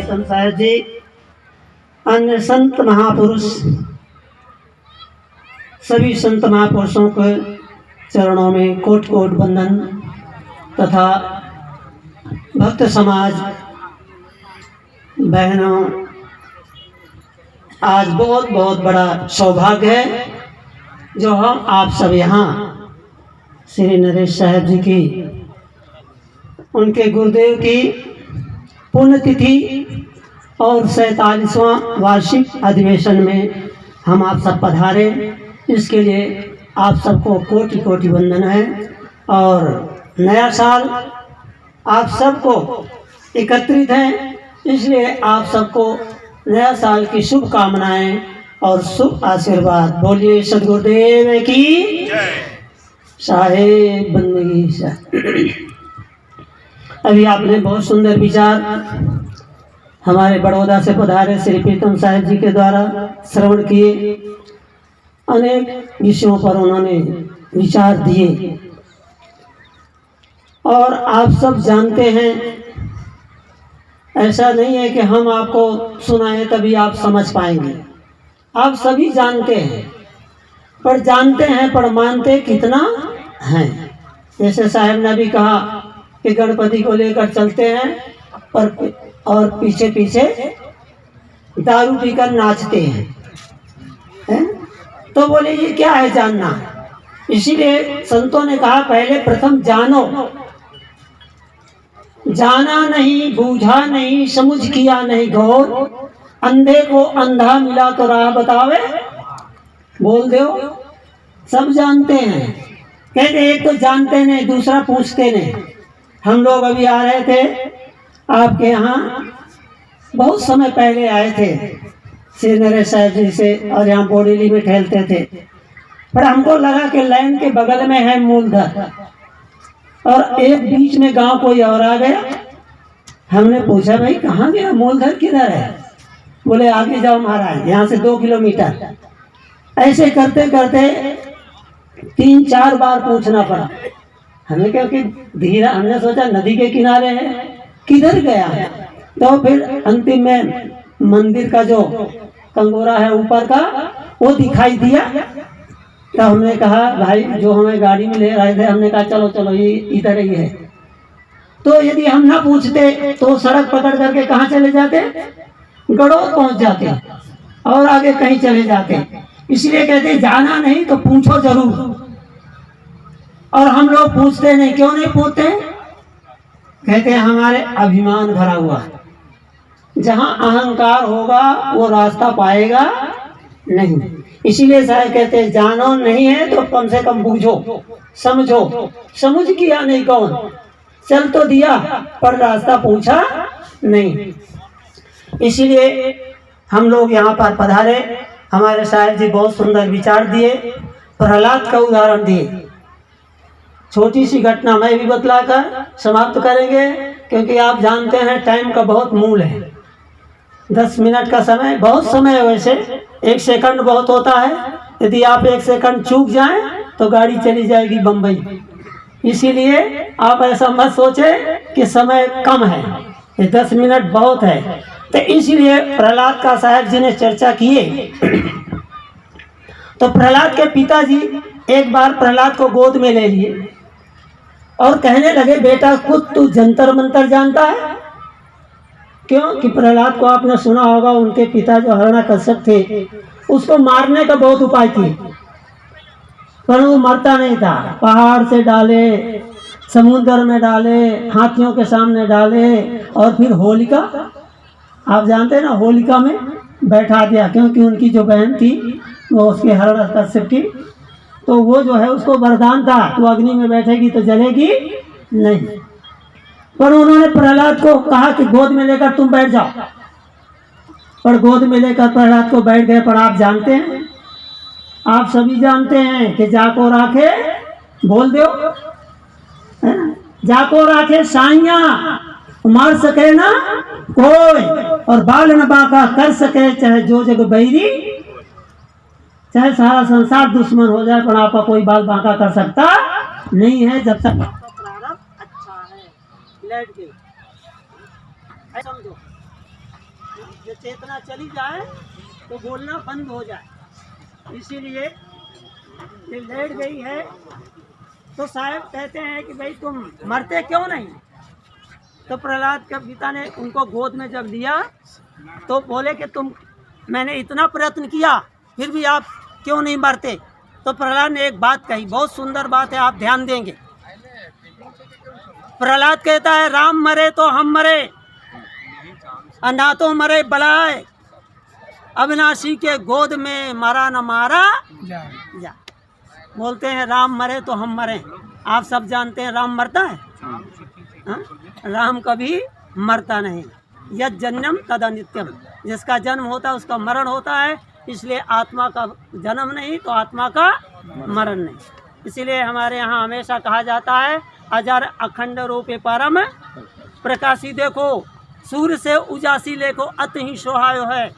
प्रीतम साहब जी, अन्य संत महापुरुष, सभी संत महापुरुषों के चरणों में कोट कोट वंदन तथा भक्त समाज बहनों, आज बहुत बहुत बड़ा सौभाग्य है जो हम आप सब यहाँ श्री नरेश साहब जी की, उनके गुरुदेव की पुण्यतिथि और 47वां वार्षिक अधिवेशन में हम आप सब पधारे। इसके लिए आप सबको कोटि कोटि वंदन है। और नया साल आप सबको एकत्रित हैं, इसलिए आप सबको नया साल की शुभकामनाएं और शुभ आशीर्वाद। बोलिए सद्गुरुदेव की साहेब बंदगी साहब। अभी आपने बहुत सुंदर विचार हमारे बड़ौदा से पधारे श्री प्रीतम साहब जी के द्वारा श्रवण किए। अनेक विषयों पर उन्होंने विचार दिए और आप सब जानते हैं, ऐसा नहीं है कि हम आपको सुनाएं तभी आप समझ पाएंगे। आप सभी जानते हैं, पर जानते हैं पर मानते कितना हैं। जैसे साहब ने भी कहा कि गणपति को लेकर चलते हैं और पीछे पीछे दारू पीकर नाचते हैं। तो बोले ये क्या है जानना। इसीलिए संतों ने कहा पहले प्रथम जानो, जाना नहीं, बूझा नहीं, समझ किया नहीं गौर, अंधे को अंधा मिला तो राह बतावे, बोल दो। सब जानते हैं, कहते एक तो जानते नहीं, दूसरा पूछते नहीं। हम लोग अभी आ रहे थे आपके यहाँ, बहुत समय पहले आए थे श्री नरेश साहब जी से, और यहाँ बोरीली में ठहरते थे। पर हमको लगा कि लाइन के बगल में है मूलधर और एक बीच में गांव कोई और आ गया। हमने पूछा भाई कहाँ गया, मूलधर किधर है? बोले आगे जाओ महाराज, यहाँ से 2 किलोमीटर। ऐसे करते करते 3-4 बार पूछना पड़ा हमें, क्योंकि धीरा हमने सोचा नदी के किनारे है, किधर गया। तो फिर अंतिम में मंदिर का जो कंगोरा है ऊपर का, वो दिखाई दिया। तो हमने कहा भाई जो हमें गाड़ी में ले रहे थे, हमने कहा चलो चलो ये इधर ही है। तो यदि हम ना पूछते तो सड़क पकड़ करके कहाँ चले जाते, गड़ोद पहुंच जाते और आगे कहीं चले जाते। इसलिए कहते जाना नहीं तो पूछो जरूर। और हम लोग पूछते नहीं, क्यों नहीं पूछते? कहते हैं हमारे अभिमान भरा हुआ, जहां अहंकार होगा वो रास्ता पाएगा नहीं। इसीलिए साहब कहते हैं जानो नहीं है तो कम से कम बूझो, समझो। समझ किया नहीं कौन, चल तो दिया पर रास्ता पूछा नहीं। इसीलिए हम लोग यहाँ पर पधारे। हमारे साहब जी बहुत सुंदर विचार दिए, प्रहलाद का उदाहरण दिए। छोटी सी घटना मैं भी बतलाकर समाप्त करेंगे, क्योंकि आप जानते हैं टाइम का बहुत मूल है। 10 मिनट का समय बहुत समय है, वैसे 1 सेकंड बहुत होता है। यदि आप 1 सेकंड चूक जाएं तो गाड़ी चली जाएगी बम्बई। इसीलिए आप ऐसा मत सोचें कि समय कम है, ये 10 मिनट बहुत है। तो इसलिए प्रहलाद का साहब जी ने चर्चा किए। तो प्रहलाद के पिताजी एक बार प्रहलाद को गोद में ले लिए और कहने लगे बेटा खुद तू जंतर मंतर जानता है? क्यों कि प्रहलाद को आपने सुना होगा, उनके पिता जो हिरण्यकश्यप थे उसको मारने का बहुत उपाय किए, पर वो मरता नहीं था। पहाड़ से डाले, समुद्र में डाले, हाथियों के सामने डाले, और फिर होलिका, आप जानते हैं ना, होलिका में बैठा दिया, क्योंकि उनकी जो बहन थी वो उसके हिरण्यकश्यप की, तो वो जो है उसको वरदान था तो अग्नि में बैठेगी तो जलेगी नहीं। पर उन्होंने प्रहलाद को कहा कि गोद में लेकर तुम बैठ जाओ, पर गोद में लेकर प्रहलाद को बैठ गए। पर आप जानते हैं, आप सभी जानते हैं कि जाको राखे, बोल दो, जाको राखे साइया, मार सके ना कोई, और बाल न बाका कर सके, चाहे जो जग बैरी, चाहे सारा संसार दुश्मन हो जाए, पर आपका कोई बाल बांका कर सकता नहीं है जब तक प्रारंभ अच्छा है। लेट गए समझो। जो चेतना चली जाए तो बोलना बंद हो जाए। इसीलिए ये लेट गई है तो साहब कहते हैं कि भाई तुम मरते क्यों नहीं। तो प्रहलाद के पिता ने उनको गोद में जब लिया तो बोले कि मैंने इतना प्रयत्न किया फिर भी आप क्यों नहीं मरते। तो प्रहलाद ने एक बात कही, बहुत सुंदर बात है, आप ध्यान देंगे। प्रहलाद कहता है राम मरे तो हम मरे, ना तो मरे बलाए, अविनाशी के गोद में मरा न मारा जा। बोलते हैं राम मरे तो हम मरे। आप सब जानते हैं राम मरता है? हा? राम कभी मरता नहीं। यद जन्म तद अनित्यम, जिसका जन्म होता है उसका मरण होता है। इसलिए आत्मा का जन्म नहीं तो आत्मा का मरण नहीं। इसीलिए हमारे यहाँ हमेशा कहा जाता है अजर अखंड रूपे परम प्रकाशी। देखो सूर्य से उजासी लेको अत ही सोहायो है।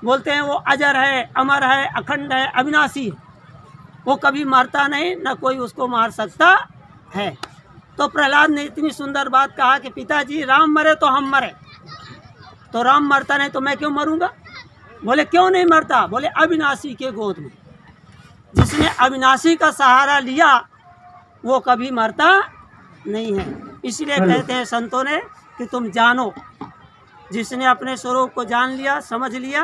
बोलते हैं वो अजर है, अमर है, अखंड है, अविनाशी है, वो कभी मरता नहीं, न कोई उसको मार सकता है। तो प्रहलाद ने इतनी सुंदर बात कहा कि पिताजी राम मरे तो हम मरे। तो राम मरता नहीं तो मैं क्यों मरूंगा। बोले क्यों नहीं मरता। बोले अविनाशी के गोद में। जिसने अविनाशी का सहारा लिया वो कभी मरता नहीं है। इसलिए कहते हैं संतों ने कि तुम जानो, जिसने अपने स्वरूप को जान लिया, समझ लिया।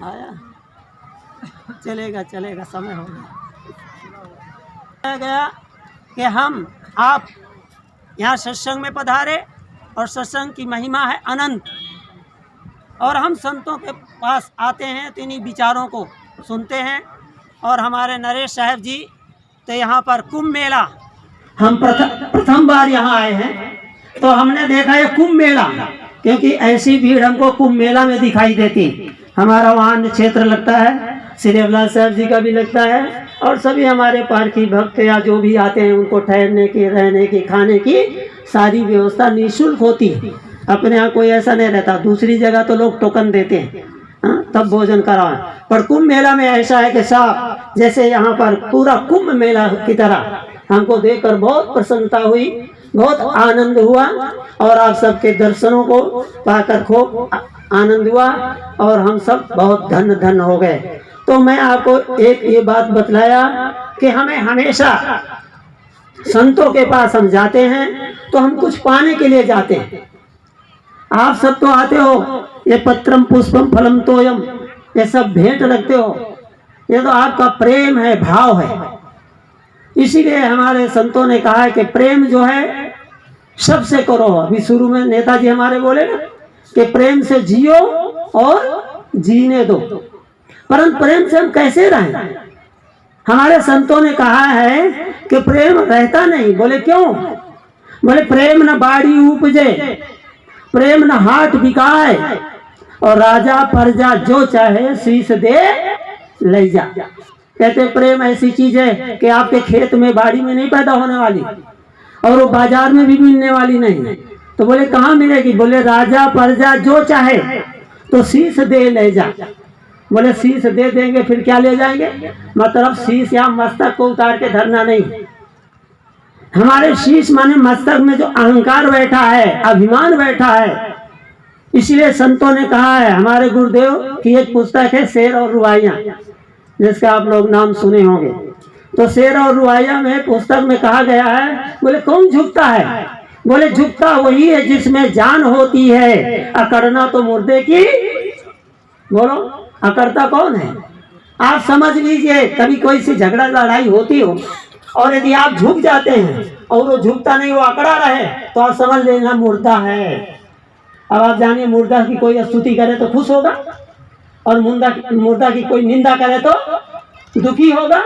आया चलेगा चलेगा, समय हो गया कि आप यहाँ सत्संग में पधारे और सत्संग की महिमा है अनंत। और हम संतों के पास आते हैं तो इन्हीं विचारों को सुनते हैं। और हमारे नरेश साहब जी तो यहाँ पर कुंभ मेला, हम प्रथम बार यहाँ आए हैं तो हमने देखा है कुंभ मेला, क्योंकि ऐसी भीड़ हमको कुंभ मेला में दिखाई देती। हमारा वहाँ क्षेत्र लगता है, श्री अवलाल साहब जी का भी लगता है, और सभी हमारे पारखी भक्त या जो भी आते हैं उनको ठहरने की, रहने की, खाने की सारी व्यवस्था निःशुल्क होती है। अपने यहाँ कोई ऐसा नहीं रहता। दूसरी जगह तो लोग टोकन देते हैं तब भोजन कराएं, पर कुंभ मेला में ऐसा है कि साहब जैसे यहाँ पर पूरा कुंभ मेला की तरह हमको देखकर बहुत प्रसन्नता हुई, बहुत आनंद हुआ। और आप सबके दर्शनों को पाकर खूब आनंद हुआ और हम सब बहुत धन्य धन्य हो गए। तो मैं आपको एक ये बात बतलाया कि हमें हमेशा संतों के पास हम जाते हैं तो हम कुछ पाने के लिए जाते हैं। आप सब तो आते हो, ये पत्रम पुष्पम फलम तोयम, ये सब भेंट रखते हो, ये तो आपका प्रेम है, भाव है। इसीलिए हमारे संतों ने कहा है कि प्रेम जो है सबसे करो। अभी शुरू में नेताजी हमारे बोले ना कि प्रेम से जियो और जीने दो। परंतु प्रेम से हम कैसे रहें। हमारे संतों ने कहा है कि प्रेम रहता नहीं। बोले क्यों। बोले प्रेम न बाड़ी उपजे, प्रेम न हाट बिकाए, और राजा प्रजा जो चाहे शीश दे ले जा। कहते प्रेम ऐसी चीज है कि आपके खेत में बाड़ी में नहीं पैदा होने वाली और वो बाजार में भी मिलने वाली नहीं। तो बोले कहाँ मिलेगी। बोले राजा प्रजा जो चाहे तो शीश दे ले जा। बोले शीश दे देंगे फिर क्या ले जाएंगे। मतलब शीश या मस्तक को उतार के धरना नहीं। हमारे शीश माने मस्तक में जो अहंकार बैठा है, अभिमान बैठा है। इसलिए संतों ने कहा है, हमारे गुरुदेव की एक पुस्तक है शेर और रुआइयाँ, जिसका आप लोग नाम सुने होंगे। तो शेर और रुआइयाँ में पुस्तक में कहा गया है, बोले कौन झुकता है। बोले झुकता वही है जिसमें जान होती है, अकड़ना तो मुर्दे की। बोलो अकड़ता कौन है। आप समझ लीजिए कभी कोई सी झगड़ा लड़ाई होती हो और यदि आप झुक जाते हैं और वो झुकता नहीं, वो अकड़ा रहे, तो आप समझ लेना मुर्दा है। अब आप जानिए मुर्दा की कोई स्तुति करे तो खुश होगा और मुर्दा की कोई निंदा करे तो दुखी होगा,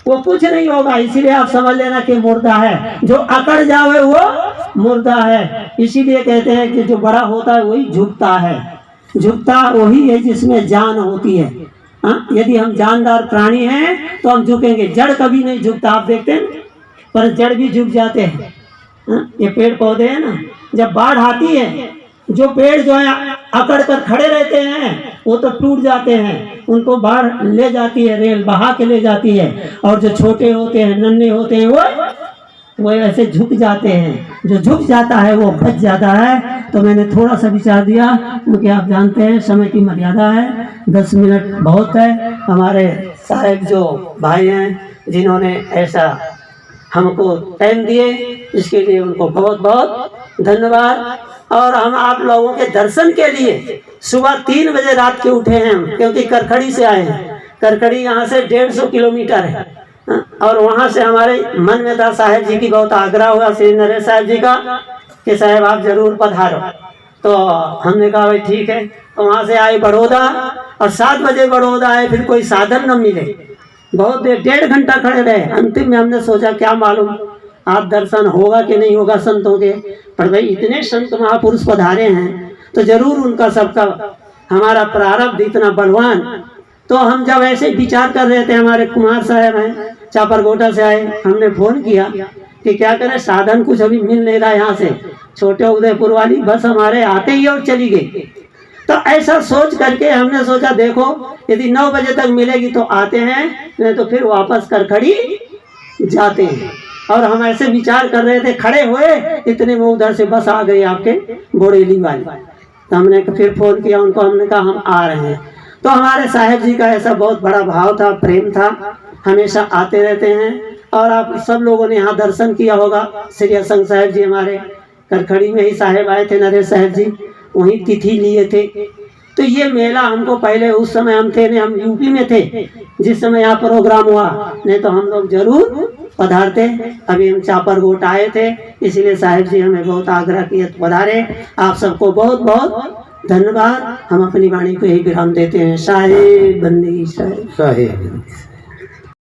वो कुछ नहीं होगा। इसीलिए आप समझ लेना कि मुर्दा है। जो अकड़ जावे वो मुर्दा है। इसीलिए कहते हैं कि जो बड़ा होता है वही झुकता है। झुकता वही है जिसमें जान होती है। यदि हम जानदार प्राणी हैं तो हम झुकेंगे। जड़ कभी नहीं झुकता, आप देखते हैं, पर जड़ भी झुक जाते हैं। ये पेड़ पौधे हैं ना, जब बाढ़ आती है, जो पेड़ जो है अकड़ कर खड़े रहते हैं वो तो टूट जाते हैं, उनको बाढ़ ले जाती है, रेल बहा के ले जाती है। और जो छोटे होते हैं, नन्हे होते हैं, वो वो ऐसे झुक जाते हैं, जो झुक जाता है वो बच जाता है। तो मैंने थोड़ा सा विचार दिया, क्योंकि आप जानते हैं समय की मर्यादा है, 10 मिनट बहुत है। हमारे साहब जो भाई हैं जिन्होंने ऐसा हमको टाइम दिए, इसके लिए उनको बहुत बहुत धन्यवाद। और हम आप लोगों के दर्शन के लिए सुबह 3 बजे रात के उठे हैं हम, क्योंकि करखड़ी से आए हैं। करखड़ी यहाँ से 150 किलोमीटर है, और वहाँ से हमारे मन में था, साहेब जी की बहुत आग्रह हुआ श्री नरेश साहब जी का कि साहब आप जरूर पधारो। तो हमने कहा भाई ठीक है। तो वहाँ से आए बड़ौदा, और 7 बजे बड़ौदा आए, फिर कोई साधन न मिले, बहुत देर 1.5 घंटा खड़े रहे। अंतिम में हमने सोचा क्या मालूम आप दर्शन होगा कि नहीं होगा संतों के, पर भाई इतने संत महापुरुष पधारे हैं तो जरूर उनका सबका, हमारा प्रारब्ध इतना बलवान। तो हम जब ऐसे विचार कर रहे थे, हमारे कुमार साहब हैं चापरगोटा से आए, हमने फोन किया कि क्या करें, साधन कुछ अभी मिल नहीं रहा यहाँ से, छोटे उदयपुर वाली बस हमारे आते ही और चली गई। तो ऐसा सोच करके हमने सोचा देखो यदि 9 बजे तक मिलेगी तो आते हैं, नहीं तो फिर वापस करखड़ी जाते हैं। और हम ऐसे विचार कर रहे थे, खड़े हुए इतने में उधर से बस आ गई आपके बोरेली वाली। तो हमने फिर फोन किया उनको, हमने कहा हम आ रहे हैं। तो हमारे साहब जी का ऐसा बहुत बड़ा भाव था, प्रेम था, हमेशा आते रहते हैं। और आप सब लोगों ने यहाँ दर्शन किया होगा, श्री असंग साहब जी हमारे करखड़ी में ही साहब आए थे, नरेश साहब जी वहीं तिथि लिए थे। तो ये मेला हमको पहले, उस समय हम थे नहीं, हम यूपी में थे जिस समय यहाँ प्रोग्राम हुआ, नहीं तो हम लोग जरूर पधारते। अभी हम चापरगोट आए थे, इसलिए साहब जी हमें बहुत आग्रह किए तो पधारे। आप सबको बहुत बहुत धन्यवाद। हम अपनी वाणी को ही विराम देते हैं। साहेब बंदी साहेब।